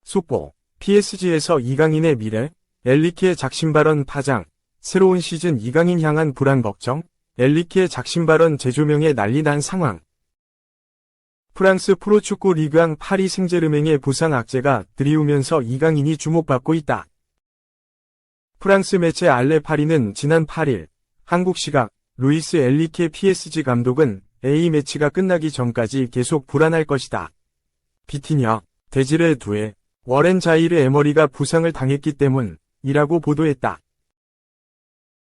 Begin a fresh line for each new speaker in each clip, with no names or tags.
속보, PSG에서 이강인의 미래, 엘리키의 작심 발언 파장, 새로운 시즌 이강인 향한 불안 걱정, 엘리키의 작심 발언 재조명에 난리 난 상황. 프랑스 프로축구 리그앙 파리 생제르맹의 부상 악재가 드리우면서 이강인이 주목받고 있다. 프랑스 매체 알레 파리는 지난 8일, 한국 시각, 루이스 엘리케 PSG 감독은 A매치가 끝나기 전까지 계속 불안할 것이다. 비티냐, 데지레 두에, 워렌 자이르 에머리가 부상을 당했기 때문이라고 보도했다.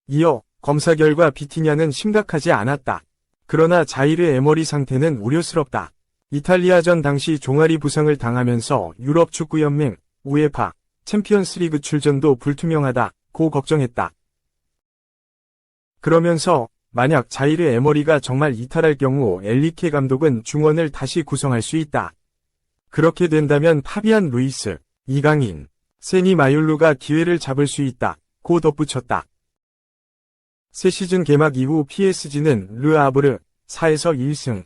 이어 검사 결과 비티냐는 심각하지 않았다. 그러나 자이르 에머리 상태는 우려스럽다. 이탈리아전 당시 종아리 부상을 당하면서 유럽축구연맹, 우에파, 챔피언스리그 출전도 불투명하다고 걱정했다. 그러면서 만약 자이르 에머리가 정말 이탈할 경우 엘리케 감독은 중원을 다시 구성할 수 있다. 그렇게 된다면 파비안 루이스, 이강인, 세니 마율루가 기회를 잡을 수 있다고 덧붙였다. 새 시즌 개막 이후 PSG는 르 아브르 4에서 1승,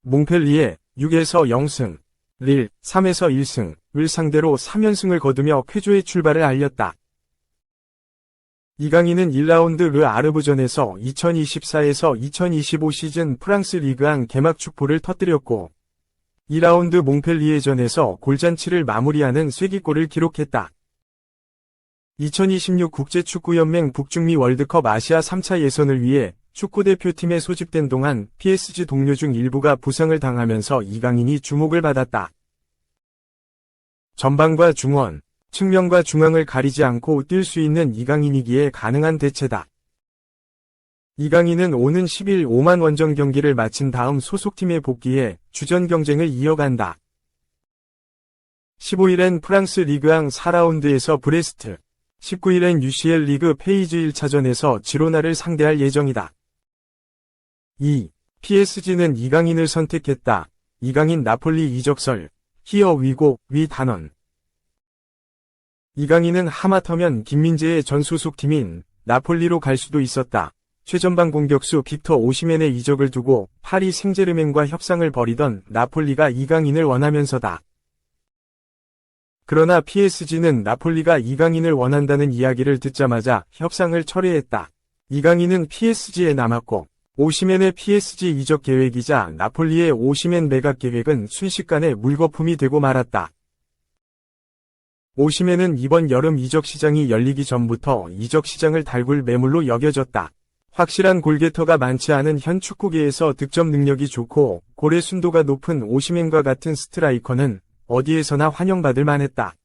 몽펠리에 6에서 0승, 릴 3에서 1승을 상대로 3연승을 거두며 쾌조의 출발을 알렸다. 이강인은 1라운드 르 아르브전에서 2024에서 2025 시즌 프랑스 리그앙 개막 축포를 터뜨렸고 2라운드 몽펠리에전에서 골잔치를 마무리하는 쐐기골을 기록했다. 2026 국제축구연맹 북중미 월드컵 아시아 3차 예선을 위해 축구대표팀에 소집된 동안 PSG 동료 중 일부가 부상을 당하면서 이강인이 주목을 받았다. 전방과 중원, 측면과 중앙을 가리지 않고 뛸 수 있는 이강인이기에 가능한 대체다. 이강인은 오는 10일 오만 원정 경기를 마친 다음 소속팀에 복귀해 주전 경쟁을 이어간다. 15일엔 프랑스 리그앙 4라운드에서 브레스트, 19일엔 UCL 리그 페이즈 1차전에서 지로나를 상대할 예정이다. 2. PSG는 이강인을 선택했다. 이강인 나폴리 이적설, 히어 위고 위 단원. 이강인은 하마터면 김민재의 전 소속팀인 나폴리로 갈 수도 있었다. 최전방 공격수 빅터 오시멘의 이적을 두고 파리 생제르맹과 협상을 벌이던 나폴리가 이강인을 원하면서다. 그러나 PSG는 나폴리가 이강인을 원한다는 이야기를 듣자마자 협상을 철회했다. 이강인은 PSG에 남았고 오시멘의 PSG 이적 계획이자 나폴리의 오시멘 매각 계획은 순식간에 물거품이 되고 말았다. 오시멘은 이번 여름 이적 시장이 열리기 전부터 이적 시장을 달굴 매물로 여겨졌다. 확실한 골게터가 많지 않은 현 축구계에서 득점 능력이 좋고 골의 순도가 높은 오시멘과 같은 스트라이커는 어디에서나 환영받을 만했다.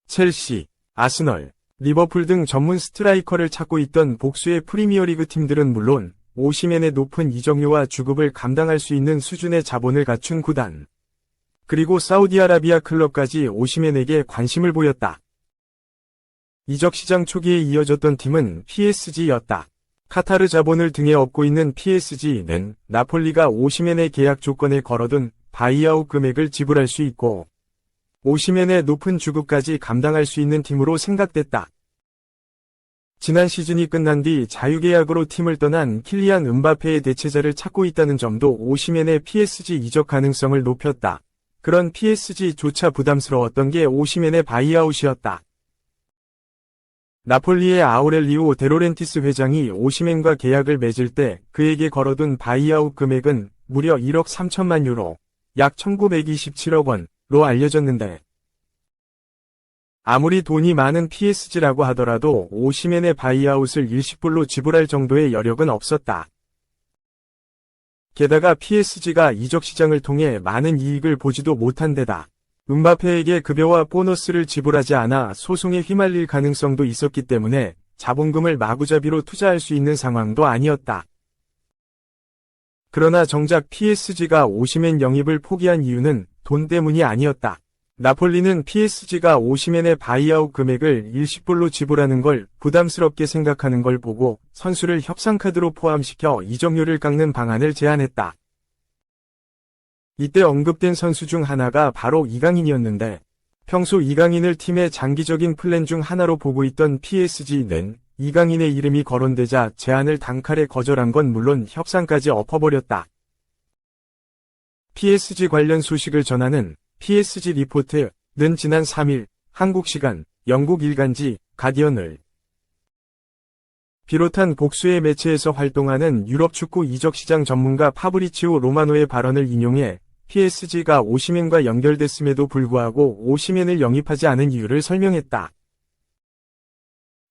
첼시, 아스널, 리버풀 등 전문 스트라이커를 찾고 있던 복수의 프리미어리그 팀들은 물론 오시멘의 높은 이적료와 주급을 감당할 수 있는 수준의 자본을 갖춘 구단, 그리고 사우디아라비아 클럽까지 오시멘에게 관심을 보였다. 이적 시장 초기에 이어졌던 팀은 PSG였다. 카타르 자본을 등에 업고 있는 PSG는 나폴리가 오시멘의 계약 조건에 걸어둔 바이아웃 금액을 지불할 수 있고 오시멘의 높은 주급까지 감당할 수 있는 팀으로 생각됐다. 지난 시즌이 끝난 뒤 자유계약으로 팀을 떠난 킬리안 음바페의 대체자를 찾고 있다는 점도 오시멘의 PSG 이적 가능성을 높였다. 그런 PSG조차 부담스러웠던 게 오시멘의 바이아웃이었다. 나폴리의 아우렐리오 데로렌티스 회장이 오시멘과 계약을 맺을 때 그에게 걸어둔 바이아웃 금액은 무려 1억 3천만 유로, 약 1927억 원로 알려졌는데 아무리 돈이 많은 PSG라고 하더라도 오시멘의 바이아웃을 일시불로 지불할 정도의 여력은 없었다. 게다가 PSG가 이적 시장을 통해 많은 이익을 보지도 못한 데다 음바페에게 급여와 보너스를 지불하지 않아 소송에 휘말릴 가능성도 있었기 때문에 자본금을 마구잡이로 투자할 수 있는 상황도 아니었다. 그러나 정작 PSG가 오시멘 영입을 포기한 이유는 돈 때문이 아니었다. 나폴리는 PSG가 오시멘의 바이아웃 금액을 일시불로 지불하는 걸 부담스럽게 생각하는 걸 보고 선수를 협상카드로 포함시켜 이적료를 깎는 방안을 제안했다. 이때 언급된 선수 중 하나가 바로 이강인이었는데 평소 이강인을 팀의 장기적인 플랜 중 하나로 보고 있던 PSG는 이강인의 이름이 거론되자 제안을 단칼에 거절한 건 물론 협상까지 엎어버렸다. PSG 관련 소식을 전하는 PSG 리포트는 지난 3일 한국 시간 영국 일간지 가디언을 비롯한 복수의 매체에서 활동하는 유럽 축구 이적 시장 전문가 파브리치오 로마노의 발언을 인용해 PSG가 오시멘과 연결됐음에도 불구하고 오시멘을 영입하지 않은 이유를 설명했다.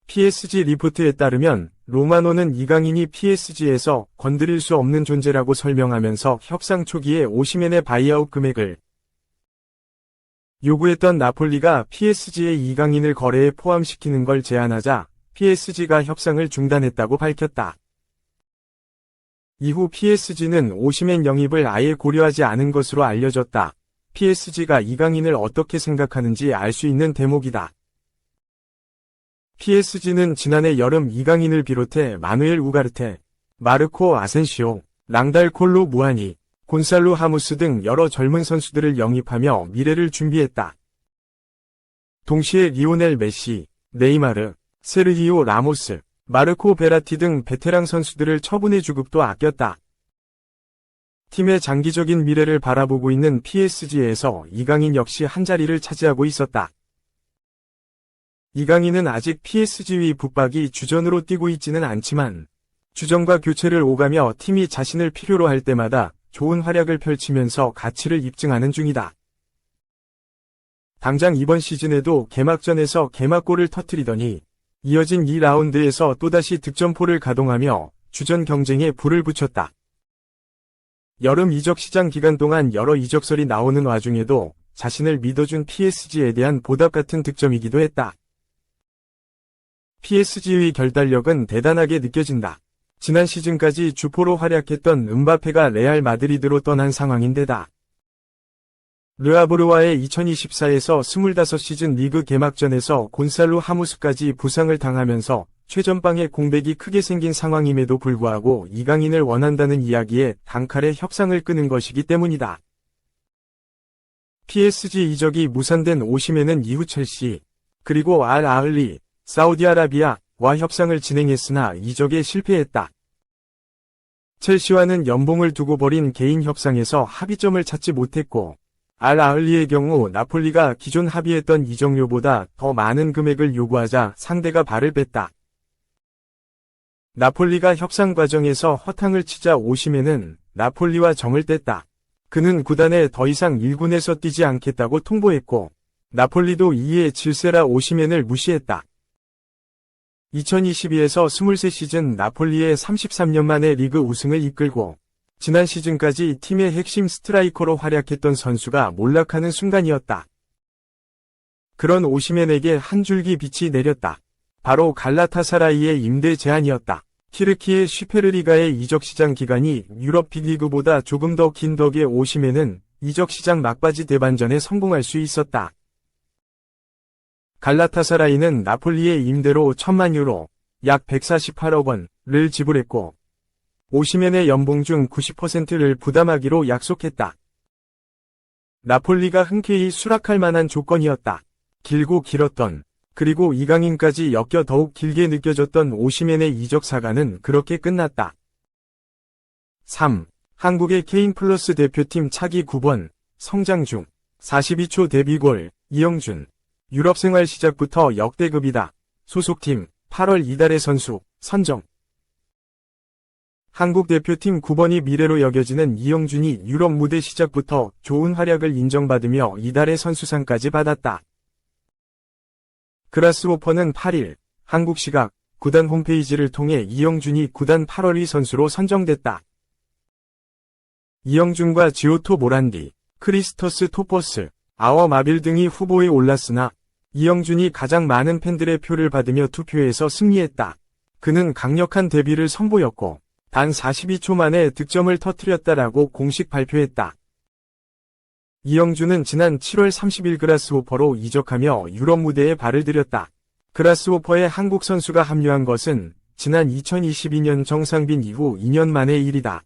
PSG 리포트에 따르면 로마노는 이강인이 PSG에서 건드릴 수 없는 존재라고 설명하면서 협상 초기에 오시멘의 바이아웃 금액을 요구했던 나폴리가 PSG에 이강인을 거래에 포함시키는 걸 제안하자 PSG가 협상을 중단했다고 밝혔다. 이후 PSG는 오시멘 영입을 아예 고려하지 않은 것으로 알려졌다. PSG가 이강인을 어떻게 생각하는지 알 수 있는 대목이다. PSG는 지난해 여름 이강인을 비롯해 마누엘 우가르테, 마르코 아센시오, 랑달 콜로 무아니, 곤살로 하무스 등 여러 젊은 선수들을 영입하며 미래를 준비했다. 동시에 리오넬 메시, 네이마르, 세르히오 라모스, 마르코 베라티 등 베테랑 선수들을 처분해 주급도 아꼈다. 팀의 장기적인 미래를 바라보고 있는 PSG에서 이강인 역시 한자리를 차지하고 있었다. 이강인은 아직 PSG 붙박이 주전으로 뛰고 있지는 않지만 주전과 교체를 오가며 팀이 자신을 필요로 할 때마다 좋은 활약을 펼치면서 가치를 입증하는 중이다. 당장 이번 시즌에도 개막전에서 개막골을 터뜨리더니 이어진 2라운드에서 또다시 득점포를 가동하며 주전 경쟁에 불을 붙였다. 여름 이적 시장 기간 동안 여러 이적설이 나오는 와중에도 자신을 믿어준 PSG에 대한 보답 같은 득점이기도 했다. PSG의 결단력은 대단하게 느껴진다. 지난 시즌까지 주포로 활약했던 음바페가 레알 마드리드로 떠난 상황인데다. 르아브르와의 2024에서 25시즌 리그 개막전에서 곤살로 하무스까지 부상을 당하면서 최전방에 공백이 크게 생긴 상황임에도 불구하고 이강인을 원한다는 이야기에 단칼에 협상을 끄는 것이기 때문이다. PSG 이적이 무산된 오시멘은 이후 첼시, 그리고 알 아흘리, 사우디아라비아와 협상을 진행했으나 이적에 실패했다. 첼시와는 연봉을 두고 벌인 개인 협상에서 합의점을 찾지 못했고, 알 아흘리의 경우 나폴리가 기존 합의했던 이적료보다 더 많은 금액을 요구하자 상대가 발을 뺐다. 나폴리가 협상 과정에서 허탕을 치자 오시멘은 나폴리와 정을 뗐다. 그는 구단에 더 이상 1군에서 뛰지 않겠다고 통보했고, 나폴리도 이에 질세라 오시멘을 무시했다. 2022에서 23시즌 나폴리의 33년 만에 리그 우승을 이끌고 지난 시즌까지 팀의 핵심 스트라이커로 활약했던 선수가 몰락하는 순간이었다. 그런 오시멘에게 한 줄기 빛이 내렸다. 바로 갈라타사라이의 임대 제한이었다. 키르키의 슈페르리가의 이적 시장 기간이 유럽 빅리그보다 조금 더 긴 덕에 오시멘은 이적 시장 막바지 대반전에 성공할 수 있었다. 갈라타사라이는 나폴리의 임대로 1000만 유로, 약 148억 원을 지불했고 오시멘의 연봉 중 90%를 부담하기로 약속했다. 나폴리가 흔쾌히 수락할 만한 조건이었다. 길고 길었던, 그리고 이강인까지 엮여 더욱 길게 느껴졌던 오시멘의 이적 사가는 그렇게 끝났다. 3. 한국의 K++ 대표팀 차기 9번, 성장 중, 42초 데뷔골, 이영준. 유럽 생활 시작부터 역대급이다. 소속팀, 8월 이달의 선수, 선정. 한국 대표팀 9번이 미래로 여겨지는 이영준이 유럽 무대 시작부터 좋은 활약을 인정받으며 이달의 선수상까지 받았다. 그라스호퍼는 8일, 한국 시각, 구단 홈페이지를 통해 이영준이 구단 8월위 선수로 선정됐다. 이영준과 지오토 모란디, 크리스터스 토퍼스, 아워 마빌 등이 후보에 올랐으나 이영준이 가장 많은 팬들의 표를 받으며 투표에서 승리했다. 그는 강력한 데뷔를 선보였고 단 42초 만에 득점을 터뜨렸다라고 공식 발표했다. 이영준은 지난 7월 30일 그라스호퍼로 이적하며 유럽 무대에 발을 들였다. 그라스호퍼에 한국 선수가 합류한 것은 지난 2022년 정상빈 이후 2년 만의 일이다.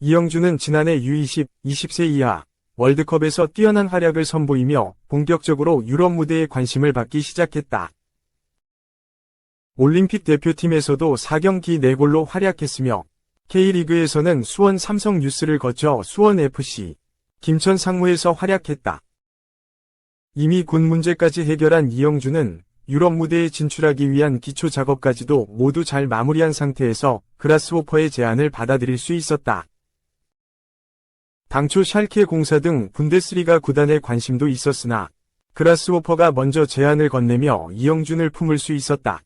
이영준은 지난해 U20, 20세 이하 월드컵에서 뛰어난 활약을 선보이며 본격적으로 유럽 무대에 관심을 받기 시작했다. 올림픽 대표팀에서도 4경기 4골로 활약했으며 K리그에서는 수원 삼성 유스를 거쳐 수원 FC, 김천 상무에서 활약했다. 이미 군 문제까지 해결한 이영주는 유럽 무대에 진출하기 위한 기초 작업까지도 모두 잘 마무리한 상태에서 그라스호퍼의 제안을 받아들일 수 있었다. 당초 샬케 공사 등 분데스리가 구단에 관심도 있었으나 그라스호퍼가 먼저 제안을 건네며 이영준을 품을 수 있었다.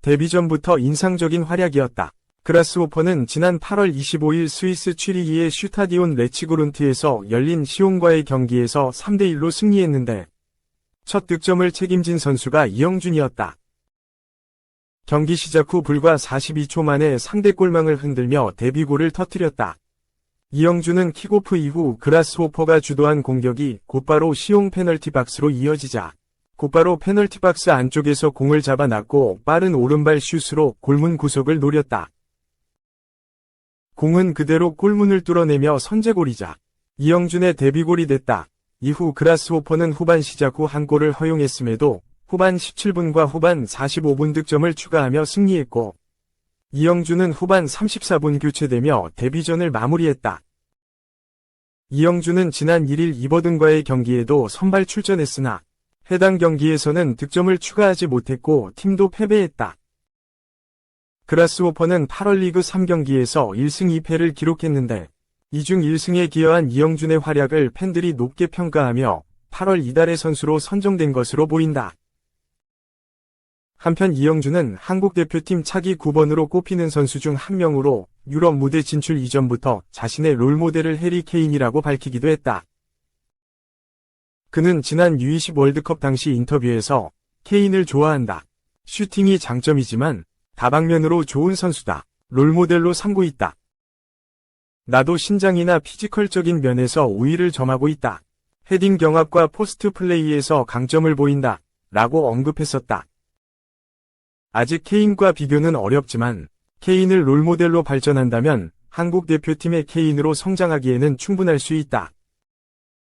데뷔 전부터 인상적인 활약이었다. 그라스호퍼는 지난 8월 25일 스위스 취리히의 슈타디온 레치그룬트에서 열린 시온과의 경기에서 3대1로 승리했는데 첫 득점을 책임진 선수가 이영준이었다. 경기 시작 후 불과 42초 만에 상대 골망을 흔들며 데뷔골을 터뜨렸다. 이영준은 킥오프 이후 그라스호퍼가 주도한 공격이 곧바로 시용 페널티 박스로 이어지자 곧바로 페널티 박스 안쪽에서 공을 잡아놨고 빠른 오른발 슛으로 골문 구석을 노렸다. 공은 그대로 골문을 뚫어내며 선제골이자 이영준의 데뷔골이 됐다. 이후 그라스호퍼는 후반 시작 후 한 골을 허용했음에도 후반 17분과 후반 45분 득점을 추가하며 승리했고 이영준은 후반 34분 교체되며 데뷔전을 마무리했다. 이영준은 지난 1일 이버든과의 경기에도 선발 출전했으나 해당 경기에서는 득점을 추가하지 못했고 팀도 패배했다. 그라스호퍼는 8월 리그 3경기에서 1승 2패를 기록했는데 이 중 1승에 기여한 이영준의 활약을 팬들이 높게 평가하며 8월 이달의 선수로 선정된 것으로 보인다. 한편 이영준은 한국 대표팀 차기 9번으로 꼽히는 선수 중 한 명으로 유럽 무대 진출 이전부터 자신의 롤모델을 해리 케인이라고 밝히기도 했다. 그는 지난 U20 월드컵 당시 인터뷰에서 케인을 좋아한다. 슈팅이 장점이지만 다방면으로 좋은 선수다. 롤모델로 삼고 있다. 나도 신장이나 피지컬적인 면에서 우위를 점하고 있다. 헤딩 경합과 포스트 플레이에서 강점을 보인다. 라고 언급했었다. 아직 케인과 비교는 어렵지만 케인을 롤모델로 발전한다면 한국 대표팀의 케인으로 성장하기에는 충분할 수 있다.